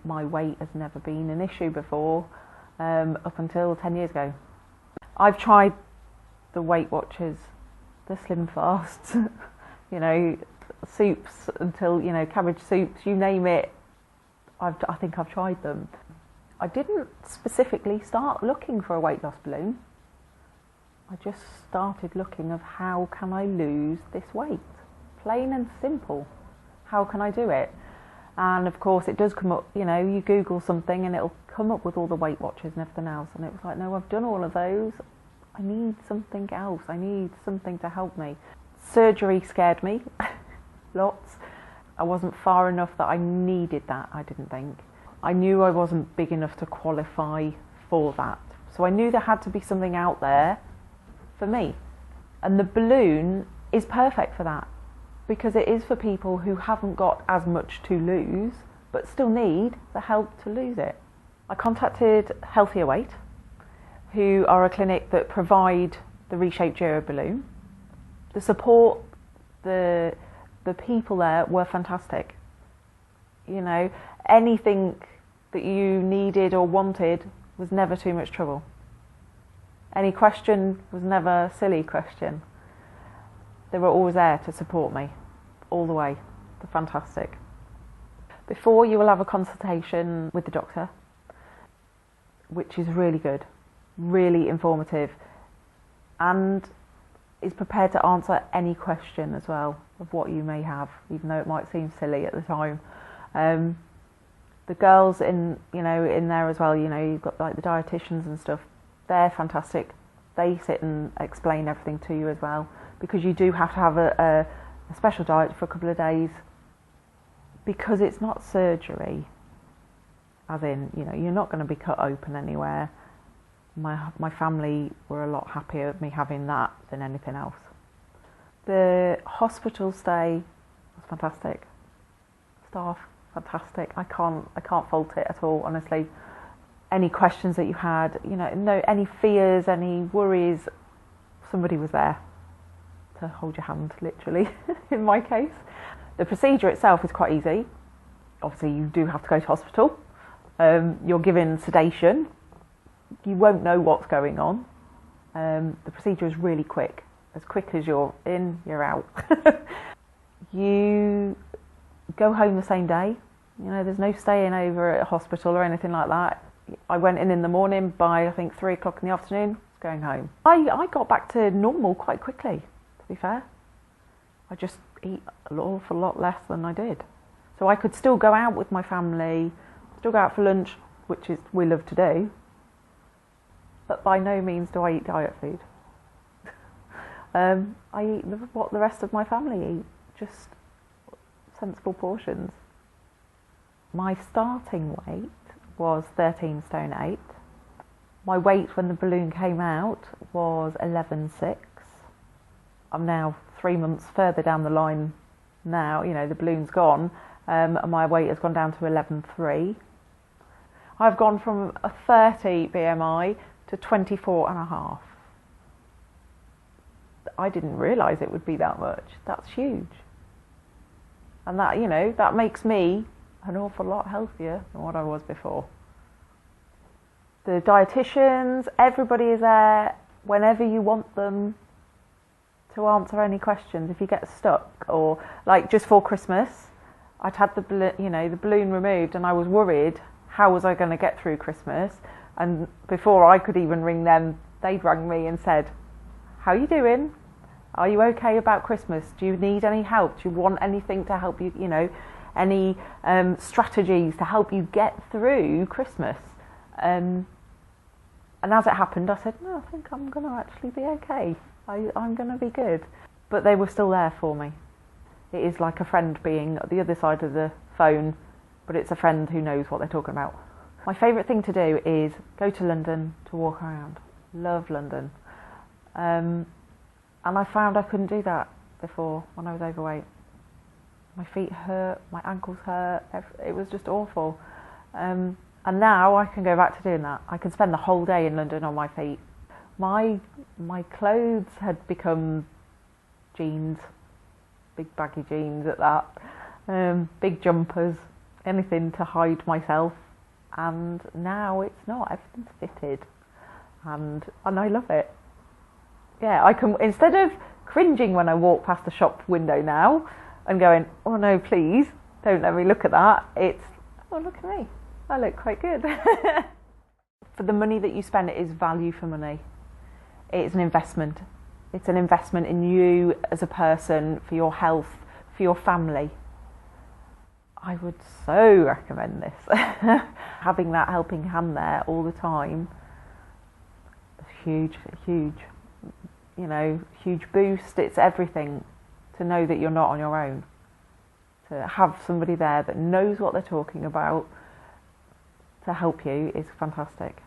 My weight has never been an issue before, up until 10 years ago. I've tried the Weight Watchers, the Slim Fasts, soups until, cabbage soups, you name it, I think I've tried them. I didn't specifically start looking for a weight loss balloon. I just started looking of how can I lose this weight? Plain and simple. How can I do it? And of course it does come up, you Google something and it'll come up with all the Weight Watchers and everything else. And it was like, no, I've done all of those. I need something else. I need something to help me. Surgery scared me, lots. I wasn't far enough that I needed that, I didn't think. I knew I wasn't big enough to qualify for that. So I knew there had to be something out there for me. And the balloon is perfect for that, because it is for people who haven't got as much to lose, but still need the help to lose it. I contacted Healthier Weight, who are a clinic that provide the reshaped Giro balloon. The support, the people there were fantastic. Anything that you needed or wanted was never too much trouble. Any question was never a silly question. They were always there to support me, all the way. They're fantastic. Before, you will have a consultation with the doctor, which is really good, really informative, and is prepared to answer any question as well of what you may have, even though it might seem silly at the time. The girls in there as well, you've got like the dietitians and stuff, they're fantastic. They sit and explain everything to you as well, because you do have to have a special diet for a couple of days, because it's not surgery, as in, you're not going to be cut open anywhere. My family were a lot happier with me having that than anything else. The hospital stay was fantastic. Staff, fantastic. I can't fault it at all, honestly. Any questions that you had, no, any fears, any worries, somebody was there to hold your hand, literally, in my case. The procedure itself is quite easy. Obviously, you do have to go to hospital. You're given sedation. You won't know what's going on. The procedure is really quick. As quick as you're in, you're out. You go home the same day. There's no staying over at a hospital or anything like that. I went in the morning. By I think 3 o'clock in the afternoon, I was going home. I got back to normal quite quickly, to be fair. I just eat an awful lot less than I did. So I could still go out with my family, still go out for lunch, which is we love to do. But by no means do I eat diet food. I eat what the rest of my family eat, just sensible portions. My starting weight was 13 stone 8. My weight when the balloon came out was 11.6. I'm now 3 months further down the line now, the balloon's gone, and my weight has gone down to 11.3. I've gone from a 30 BMI to 24.5. I didn't realise it would be that much. That's huge. And that, that makes me an awful lot healthier than what I was before. The dietitians, everybody is there whenever you want them to answer any questions. If you get stuck, or like just for Christmas, I'd had the balloon removed, and I was worried, how was I going to get through Christmas? And before I could even ring them, they'd rang me and said, how are you doing? Are you okay about Christmas? Do you need any help? Do you want anything to help you, any strategies to help you get through Christmas? And as it happened, I said, no, I think I'm going to actually be okay. I'm going to be good. But they were still there for me. It is like a friend being at the other side of the phone, but it's a friend who knows what they're talking about. My favourite thing to do is go to London to walk around. Love London. And I found I couldn't do that before when I was overweight. My feet hurt, my ankles hurt, it was just awful. And now I can go back to doing that. I can spend the whole day in London on my feet. My clothes had become jeans, big baggy jeans at that, big jumpers, anything to hide myself, and now it's not. Everything's fitted, and I love it. Yeah, I can, instead of cringing when I walk past the shop window now and going, oh no, please don't let me look at that, it's, oh look at me, I look quite good. For the money that you spend, it is value for money. It's an investment. It's an investment in you as a person, for your health, for your family. I would so recommend this. Having that helping hand there all the time, huge, huge, huge boost. It's everything to know that you're not on your own. To have somebody there that knows what they're talking about to help you is fantastic.